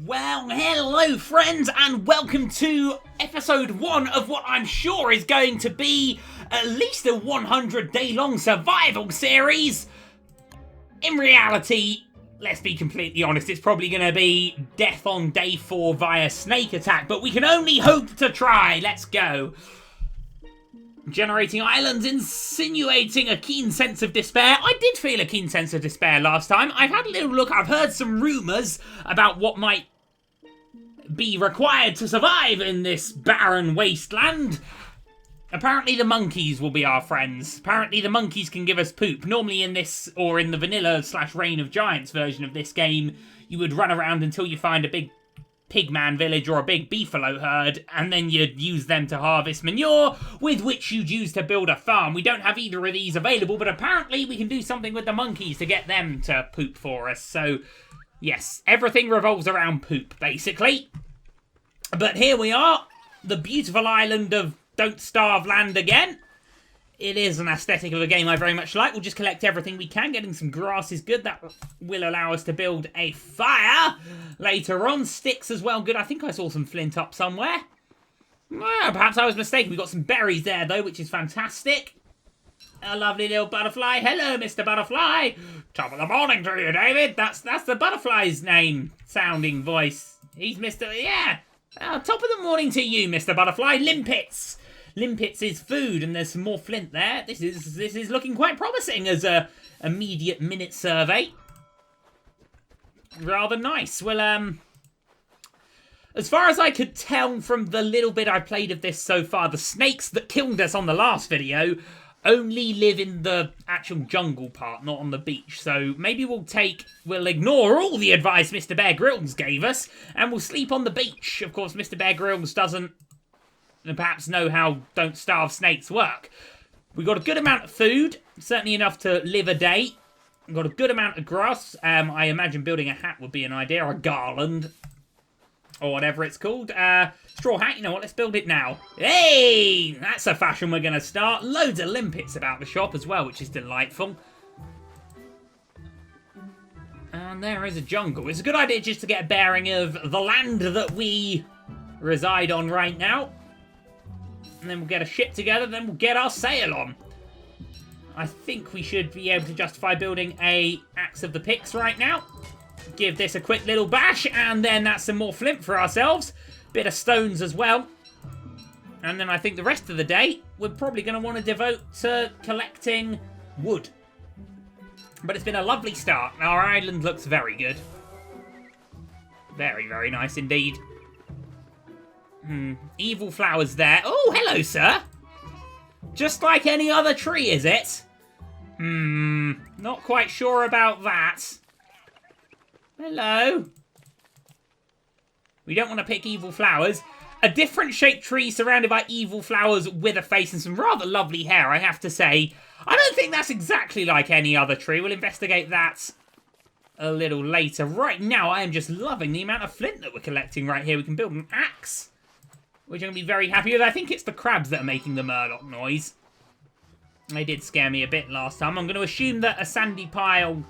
Well, hello friends, and welcome to episode 1 of what I'm sure is going to be at least a 100-day long survival series. In reality, let's be completely honest, it's probably going to be death on day 4 via snake attack, but we can only hope to try. Let's go. Generating islands, insinuating a keen sense of despair. I did feel a keen sense of despair last time. I've had a little look. I've heard some rumours about what might be required to survive in this barren wasteland. Apparently the monkeys will be our friends. Apparently the monkeys can give us poop. Normally in this, or in the vanilla / Reign of Giants version of this game, you would run around until you find a big pigman village or a big beefalo herd, and then you'd use them to harvest manure, with which you'd use to build a farm. We don't have either of these available, but apparently we can do something with the monkeys to get them to poop for us. So, yes, everything revolves around poop, basically. But here we are, the beautiful island of Don't Starve Land again. It is an aesthetic of a game I very much like. We'll just collect everything we can. Getting some grass is good. That will allow us to build a fire later on. Sticks as well, good. I think I saw some flint up somewhere. Well, perhaps I was mistaken. We've got some berries there, though, which is fantastic. A lovely little butterfly. Hello, Mr. Butterfly. Top of the morning to you, David. That's the butterfly's name sounding voice. He's Mr. Yeah. Top of the morning to you, Mr. Butterfly. Limpets. Limpets is food, and there's some more flint there. This is looking quite promising as a immediate minute survey. Rather nice. Well, as far as I could tell from the little bit I played of this so far, the snakes that killed us on the last video only live in the actual jungle part, not on the beach. So maybe we'll ignore all the advice Mr. Bear Grylls gave us, and we'll sleep on the beach. Of course, Mr. Bear Grylls doesn't perhaps know how Don't Starve snakes work. We got a good amount of food, certainly enough to live a day. We've got a good amount of grass. I imagine building a hat would be an idea, or a garland, or whatever it's called. Straw hat, you know what, let's build it now. Hey, that's a fashion we're going to start. Loads of limpets about the shop as well, which is delightful. And there is a jungle. It's a good idea just to get a bearing of the land that we reside on right now. And then we'll get a ship together, then we'll get our sail on. I think we should be able to justify building a axe of the picks right now. Give this a quick little bash, and then that's some more flint for ourselves. Bit of stones as well. And then I think the rest of the day, we're probably going to want to devote to collecting wood. But it's been a lovely start. Our island looks very good. Very, very nice indeed. Evil flowers there. Oh, hello, sir. Just like any other tree, is it? Not quite sure about that. Hello. We don't want to pick evil flowers. A different shaped tree surrounded by evil flowers with a face and some rather lovely hair, I have to say. I don't think that's exactly like any other tree. We'll investigate that a little later. Right now, I am just loving the amount of flint that we're collecting right here. We can build an axe, which I'm going to be very happy with. I think it's the crabs that are making the murloc noise. They did scare me a bit last time. I'm going to assume that a sandy pile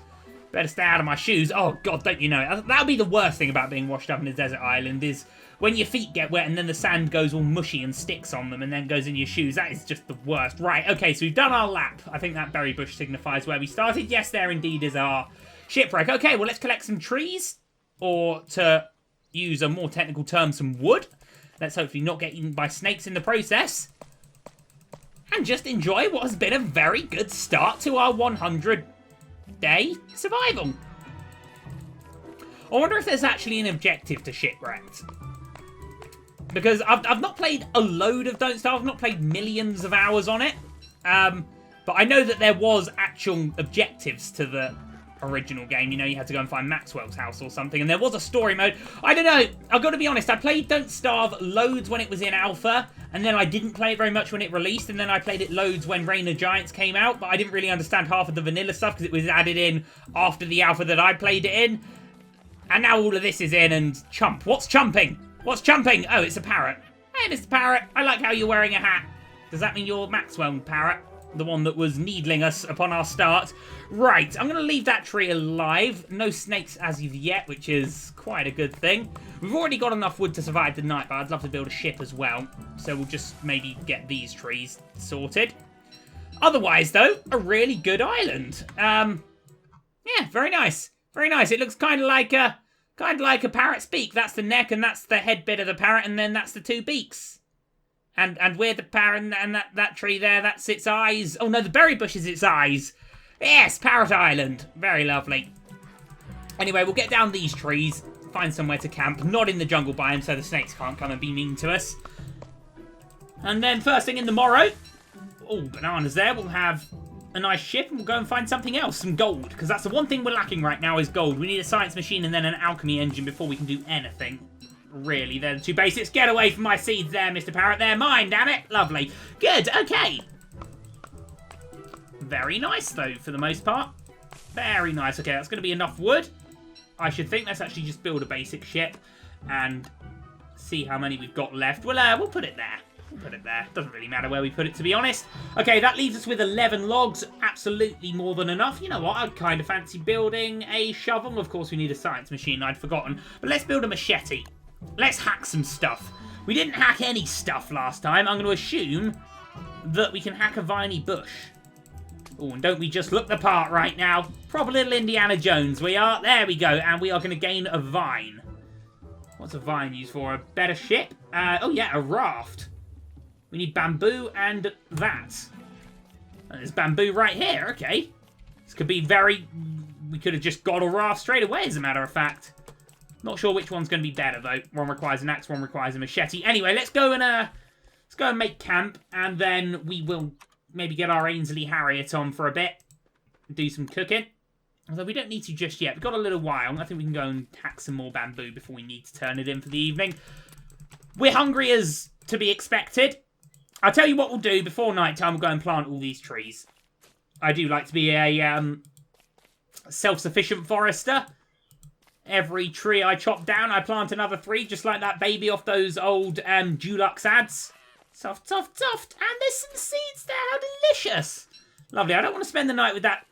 better stay out of my shoes. Oh, God, don't you know it. That'll be the worst thing about being washed up in a desert island is when your feet get wet and then the sand goes all mushy and sticks on them and then goes in your shoes. That is just the worst. Right, okay, so we've done our lap. I think that berry bush signifies where we started. Yes, there indeed is our shipwreck. Okay, well, let's collect some trees, or to use a more technical term, some wood. Let's hopefully not get eaten by snakes in the process. And just enjoy what has been a very good start to our 100-day survival. I wonder if there's actually an objective to Shipwrecked. Because I've not played a load of Don't Starve. I've not played millions of hours on it. But I know that there was actual objectives to the original game. You know, you had to go and find Maxwell's house or something, and there was a story mode. I don't know, I've got to be honest, I played Don't Starve loads when it was in alpha, and then I didn't play it very much when it released, and then I played it loads when Reign of Giants came out, but I didn't really understand half of the vanilla stuff because it was added in after the alpha that I played it in. And now all of this is in, and chump. What's chumping? What's chumping? Oh, it's a parrot. Hey, Mr. Parrot, I like how you're wearing a hat. Does that mean you're Maxwell Parrot? The one that was needling us upon our start. Right, I'm going to leave that tree alive. No snakes as of yet, which is quite a good thing. We've already got enough wood to survive the night, but I'd love to build a ship as well. So we'll just maybe get these trees sorted. Otherwise, though, a really good island. Yeah, very nice. Very nice. It looks kind of like a parrot's beak. That's the neck, and that's the head bit of the parrot, and then that's the two beaks. And where the parrot and that tree there, that's its eyes. Oh no, the berry bush is its eyes. Yes, Parrot Island. Very lovely. Anyway, we'll get down these trees, find somewhere to camp, not in the jungle biome so the snakes can't come and be mean to us. And then first thing in the morrow, oh, bananas there, we'll have a nice ship and we'll go and find something else, some gold, because that's the one thing we're lacking right now is gold. We need a science machine and then an alchemy engine before we can do anything. Really, they're the two basics. Get away from my seeds there, Mr. Parrot. They're mine, damn it. Lovely. Good, okay. Very nice, though, for the most part. Very nice. Okay, that's going to be enough wood. I should think. Let's actually just build a basic ship and see how many we've got left. We'll put it there. We'll put it there. Doesn't really matter where we put it, to be honest. Okay, that leaves us with 11 logs. Absolutely more than enough. You know what? I'd kind of fancy building a shovel. Of course, we need a science machine. I'd forgotten. But let's build a machete. Let's hack some stuff. We didn't hack any stuff last time. I'm going to assume that we can hack a viney bush. Oh, and don't we just look the part right now? Proper little Indiana Jones we are. There we go. And we are going to gain a vine. What's a vine used for? A better ship? Oh, yeah, a raft. We need bamboo and that. And there's bamboo right here. Okay. This could be very... We could have just got a raft straight away, as a matter of fact. Not sure which one's going to be better, though. One requires an axe, one requires a machete. Anyway, let's go and make camp, and then we will maybe get our Ainsley Harriet on for a bit. Do some cooking. Although we don't need to just yet. We've got a little while. I think we can go and hack some more bamboo before we need to turn it in for the evening. We're hungry as to be expected. I'll tell you what we'll do. Before nighttime, we'll go and plant all these trees. I do like to be a self-sufficient forester. Every tree I chop down, I plant another 3, just like that baby off those old Dulux ads. Soft, soft, soft. And there's some seeds there. How delicious. Lovely. I don't want to spend the night with that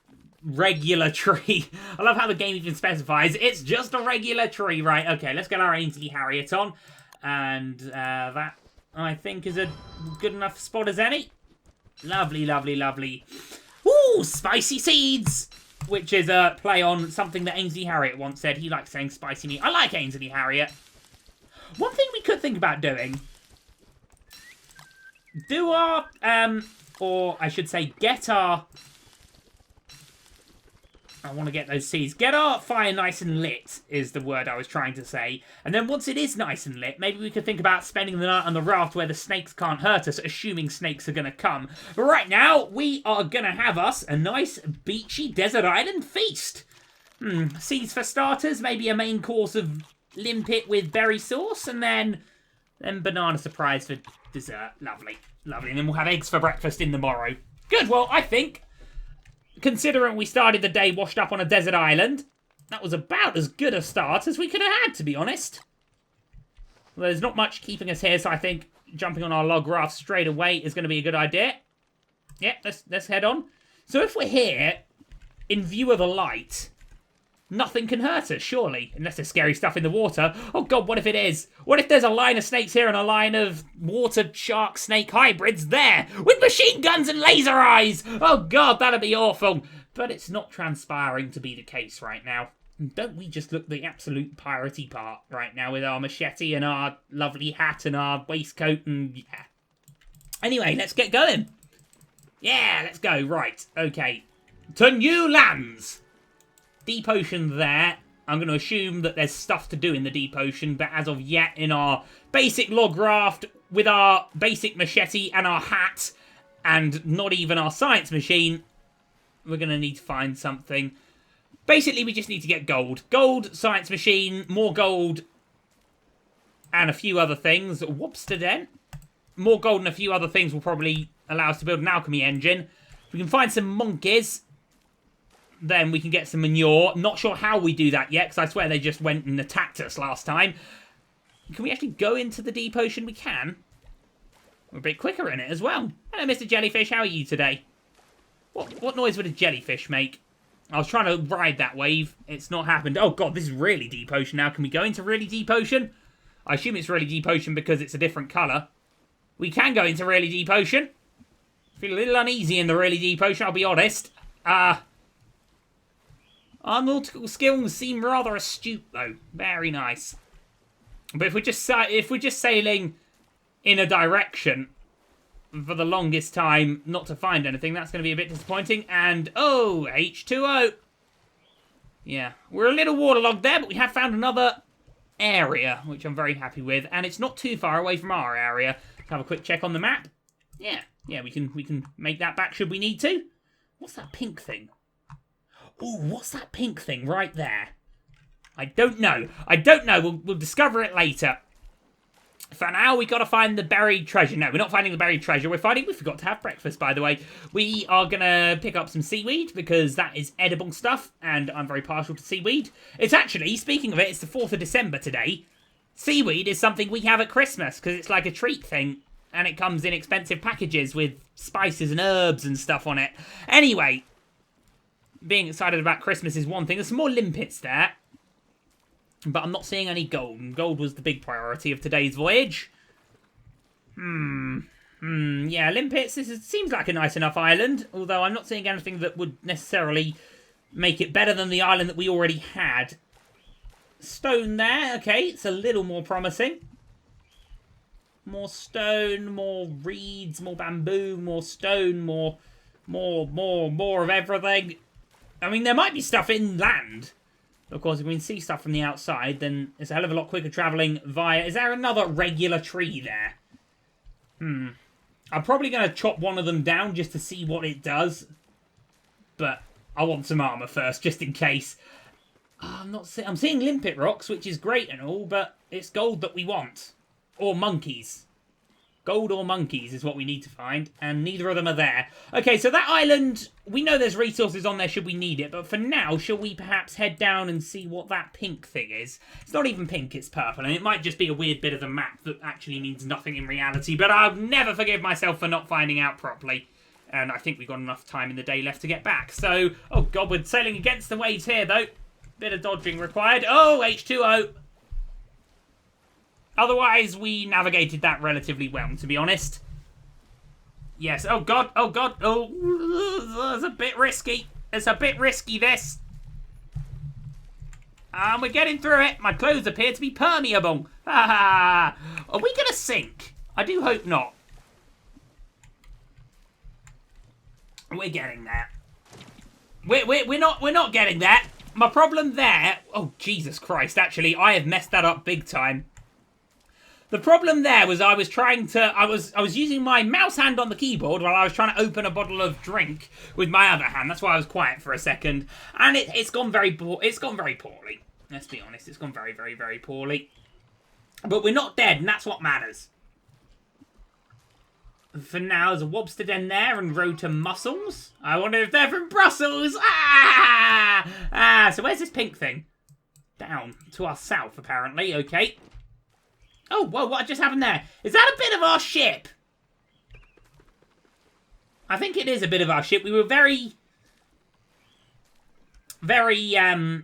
regular tree. I love how the game even specifies it's just a regular tree. Right, okay, let's get our Ainsley Harriet on. And that, I think, is a good enough spot as any. Lovely, lovely, lovely. Ooh, spicy seeds! Which is a play on something that Ainsley Harriet once said. He likes saying spicy meat. I like Ainsley Harriet. One thing we could think about doing... Do our... or I should say, get our... I want to get those seeds. Get our fire nice and lit is the word I was trying to say. And then once it is nice and lit, maybe we could think about spending the night on the raft where the snakes can't hurt us, assuming snakes are going to come. But right now, we are going to have us a nice beachy desert island feast. Seeds for starters, maybe a main course of limpet with berry sauce, and then banana surprise for dessert. Lovely, lovely. And then we'll have eggs for breakfast in the morrow. Good, well, I think... Considering we started the day washed up on a desert island, that was about as good a start as we could have had, to be honest. Well, there's not much keeping us here, so I think jumping on our log raft straight away is going to be a good idea. Yeah, let's head on. So if we're here, in view of the light, nothing can hurt us, surely. Unless there's scary stuff in the water. Oh god, what if it is? What if there's a line of snakes here and a line of water shark snake hybrids there? With machine guns and laser eyes! Oh god, that'd be awful. But it's not transpiring to be the case right now. Don't we just look the absolute piratey part right now with our machete and our lovely hat and our waistcoat and yeah. Anyway, let's get going. Yeah, let's go. Right, okay. To new lands! Deep ocean there. I'm going to assume that there's stuff to do in the deep ocean, but as of yet, in our basic log raft, with our basic machete and our hat, and not even our science machine, we're going to need to find something. Basically, we just need to get gold. Gold, science machine, more gold, and a few other things. Whoops to den. More gold and a few other things will probably allow us to build an alchemy engine. If we can find some monkeys, then we can get some manure. Not sure how we do that yet, because I swear they just went and attacked us last time. Can we actually go into the deep ocean? We can. We're a bit quicker in it as well. Hello, Mr. Jellyfish. How are you today? What noise would a jellyfish make? I was trying to ride that wave. It's not happened. Oh, God, this is really deep ocean now. Can we go into really deep ocean? I assume it's really deep ocean because it's a different colour. We can go into really deep ocean. Feel a little uneasy in the really deep ocean, I'll be honest. Our nautical skills seem rather astute, though. Very nice. But if we're just sailing in a direction for the longest time not to find anything, that's going to be a bit disappointing. And, oh, H2O. Yeah, we're a little waterlogged there, but we have found another area, which I'm very happy with. And it's not too far away from our area. Let's have a quick check on the map. Yeah, we can make that back should we need to. What's that pink thing? Ooh, what's that pink thing right there? I don't know. We'll discover it later. For now, we got to find the buried treasure. No, we're not finding the buried treasure. We forgot to have breakfast, by the way. We are going to pick up some seaweed because that is edible stuff, and I'm very partial to seaweed. It's actually, speaking of it, it's the 4th of December today. Seaweed is something we have at Christmas because it's like a treat thing, and it comes in expensive packages with spices and herbs and stuff on it. Anyway, being excited about Christmas is one thing. There's some more limpets there. But I'm not seeing any gold. And gold was the big priority of today's voyage. Yeah, limpets. Seems like a nice enough island. Although I'm not seeing anything that would necessarily make it better than the island that we already had. Stone there. Okay, it's a little more promising. More stone, more reeds, more bamboo, more stone, more of everything. I mean, there might be stuff inland. Of course, if we can see stuff from the outside, then it's a hell of a lot quicker travelling via... Is there another regular tree there? I'm probably going to chop one of them down just to see what it does. But I want some armour first, just in case. I'm seeing limpet rocks, which is great and all, but it's gold that we want. Or monkeys. Gold or monkeys is what we need to find, and neither of them are there. Okay, so that island, we know there's resources on there should we need it, but for now, shall we perhaps head down and see what that pink thing is? It's not even pink, it's purple, and it might just be a weird bit of the map that actually means nothing in reality, but I'll never forgive myself for not finding out properly. And I think we've got enough time in the day left to get back. So, oh God, we're sailing against the waves here, though. Bit of dodging required. Oh, H2O. Otherwise, we navigated that relatively well, to be honest. Yes, oh God, oh, it's a bit risky. It's a bit risky, this. We're getting through it. My clothes appear to be permeable. Are we going to sink? I do hope not. We're getting there. We're not getting there. My problem there... Oh, Jesus Christ, actually, I have messed that up big time. The problem there was I was trying to... I was using my mouse hand on the keyboard while I was trying to open a bottle of drink with my other hand. That's why I was quiet for a second. And it's gone very poorly. Let's be honest. It's gone very, very, very poorly. But we're not dead, and that's what matters. For now, there's a Wobster Den there and Rota Mussels. I wonder if they're from Brussels. So where's this pink thing? Down to our south, apparently. Okay. Oh, whoa, what just happened there? Is that a bit of our ship? I think it is a bit of our ship. We were very, I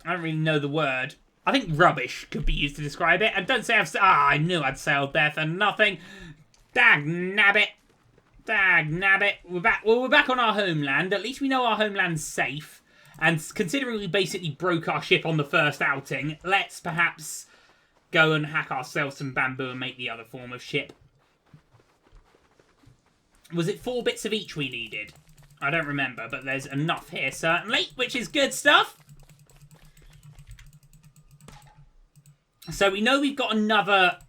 don't really know the word. I think rubbish could be used to describe it. And don't say I knew I'd sailed there for nothing. Dag nabbit. Dag nabbit. We're back. Well, we're back on our homeland. At least we know our homeland's safe. And considering we basically broke our ship on the first outing, let's perhaps go and hack ourselves some bamboo and make the other form of ship. Was it 4 bits of each we needed? I don't remember, but there's enough here, certainly, which is good stuff. So we know we've got another...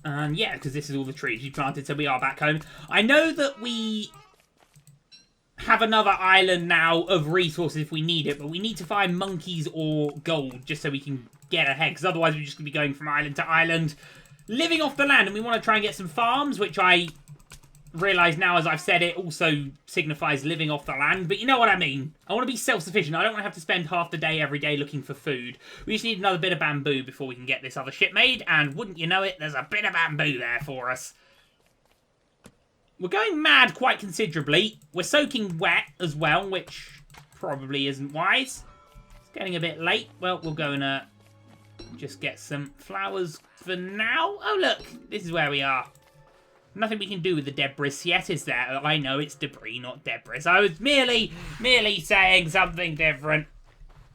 yeah, because this is all the trees we planted, so we are back home. I know that we have another island now of resources if we need it, but we need to find monkeys or gold just so we can get ahead, because otherwise we're just going to be going from island to island, living off the land, and we want to try and get some farms, which I realise now, as I've said it, also signifies living off the land, but you know what I mean. I want to be self-sufficient. I don't want to have to spend half the day every day looking for food. We just need another bit of bamboo before we can get this other ship made, and wouldn't you know it, there's a bit of bamboo there for us. We're going mad quite considerably. We're soaking wet as well, which probably isn't wise. It's getting a bit late. Well, we'll go and just get some flowers for now. Oh, look. This is where we are. Nothing we can do with the debris yet, is there? I know it's debris, not debris. I was merely saying something different.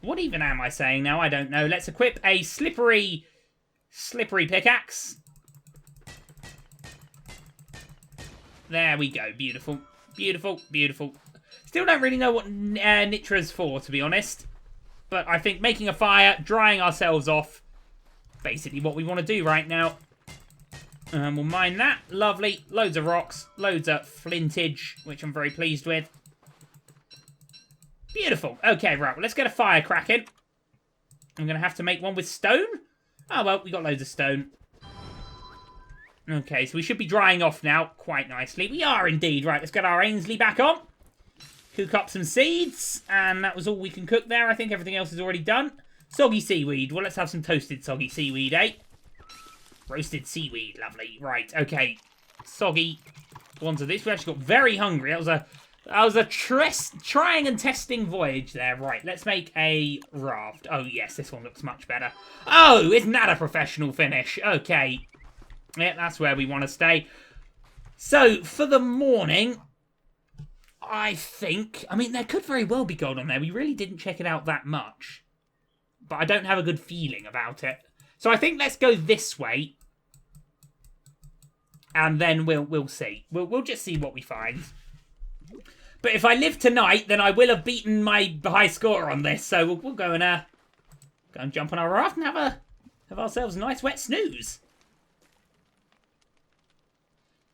What even am I saying now? I don't know. Let's equip a slippery pickaxe. There we go. Beautiful. Beautiful. Beautiful. Still don't really know what Nitra's for, to be honest. But I think making a fire, drying ourselves off, basically what we want to do right now. We'll mine that. Lovely. Loads of rocks. Loads of flintage, which I'm very pleased with. Beautiful. Okay, right. Well, let's get a fire cracking. I'm going to have to make one with stone. Oh, well, we got loads of stone. Okay, so we should be drying off now quite nicely. We are indeed. Right, let's get our Ainsley back on. Cook up some seeds. And that was all we can cook there. I think everything else is already done. Soggy seaweed. Well, let's have some toasted soggy seaweed, eh? Roasted seaweed, lovely. Right, okay. Soggy ones of this. We actually got very hungry. That was a trying and testing voyage there. Right, let's make a raft. Oh, yes, this one looks much better. Oh, isn't that a professional finish? Okay. Yeah, that's where we want to stay. So, for the morning, I think... I mean, there could very well be gold on there. We really didn't check it out that much. But I don't have a good feeling about it. So I think let's go this way, and then we'll see. We'll just see what we find. But if I live tonight, then I will have beaten my high score on this. So we'll go and jump on our raft and have ourselves a nice wet snooze.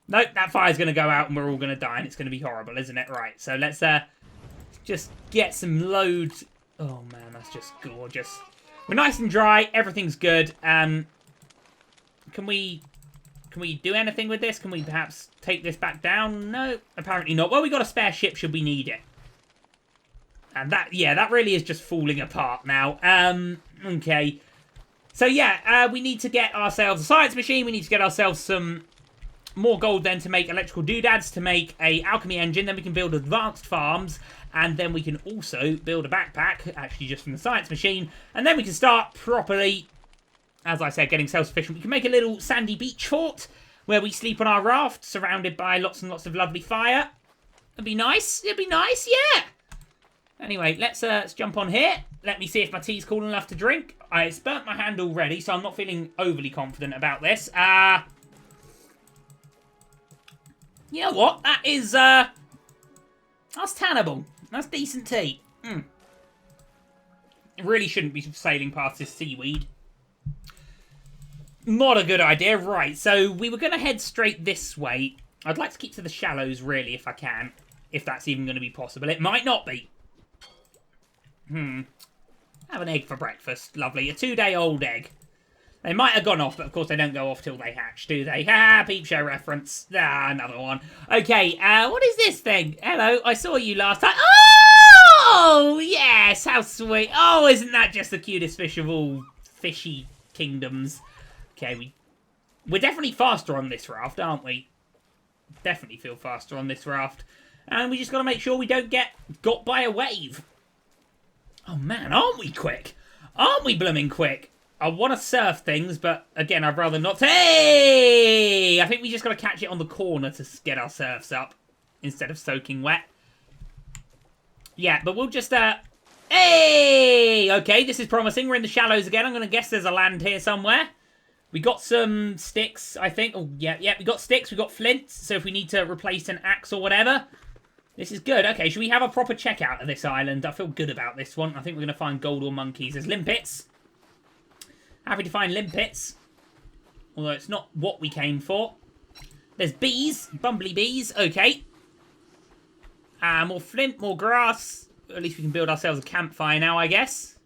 Nope, that fire's going to go out and we're all going to die, and it's going to be horrible, isn't it? Right. So let's just get some loads. Oh man, that's just gorgeous. We're nice and dry. Everything's good. Can we do anything with this? Can we perhaps take this back down? No, apparently not. Well, we got a spare ship should we need it. And that really is just falling apart now. Okay. So yeah, we need to get ourselves a science machine. We need to get ourselves some more gold then to make electrical doodads, to make a alchemy engine. Then we can build advanced farms. And then we can also build a backpack, actually just from the science machine. And then we can start properly, as I said, getting self-sufficient. We can make a little sandy beach fort where we sleep on our raft, surrounded by lots and lots of lovely fire. It'd be nice. It'd be nice, yeah. Anyway, let's jump on here. Let me see if my tea's cool enough to drink. It's burnt my hand already, so I'm not feeling overly confident about this. You know what? That is, that's tenable. That's decent tea. It really shouldn't be sailing past this seaweed. Not a good idea. Right, so we were going to head straight this way. I'd like to keep to the shallows, really, if I can. If that's even going to be possible. It might not be. Have an egg for breakfast. Lovely. A 2-day-old egg. They might have gone off, but of course they don't go off till they hatch, do they? Ha, peep show reference. Another one. Okay, what is this thing? Hello, I saw you last time. Oh, yes, how sweet. Oh, isn't that just the cutest fish of all fishy kingdoms? Okay, we're definitely faster on this raft, aren't we? Definitely feel faster on this raft. And we just got to make sure we don't get got by a wave. Oh, man, aren't we quick? Aren't we blooming quick? I want to surf things, but again, I'd rather not. Hey! I think we just got to catch it on the corner to get our surfs up instead of soaking wet. Yeah, but we'll just, hey! Okay, this is promising. We're in the shallows again. I'm going to guess there's a land here somewhere. We got some sticks, I think. Oh, yeah, we got sticks. We got flints. So if we need to replace an axe or whatever, this is good. Okay, should we have a proper checkout of this island? I feel good about this one. I think we're going to find gold or monkeys. There's limpets. Happy to find limpets. Although it's not what we came for. There's bees. Bumbly bees. Okay. More flint, more grass. At least we can build ourselves a campfire now, I guess.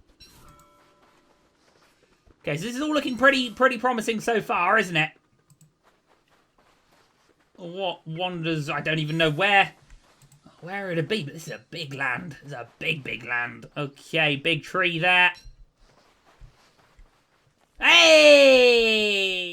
Okay, so this is all looking pretty promising so far, isn't it? What wonders? I don't even know where it'd be, but this is a big land. It's a big land. Okay, big tree there. Hey!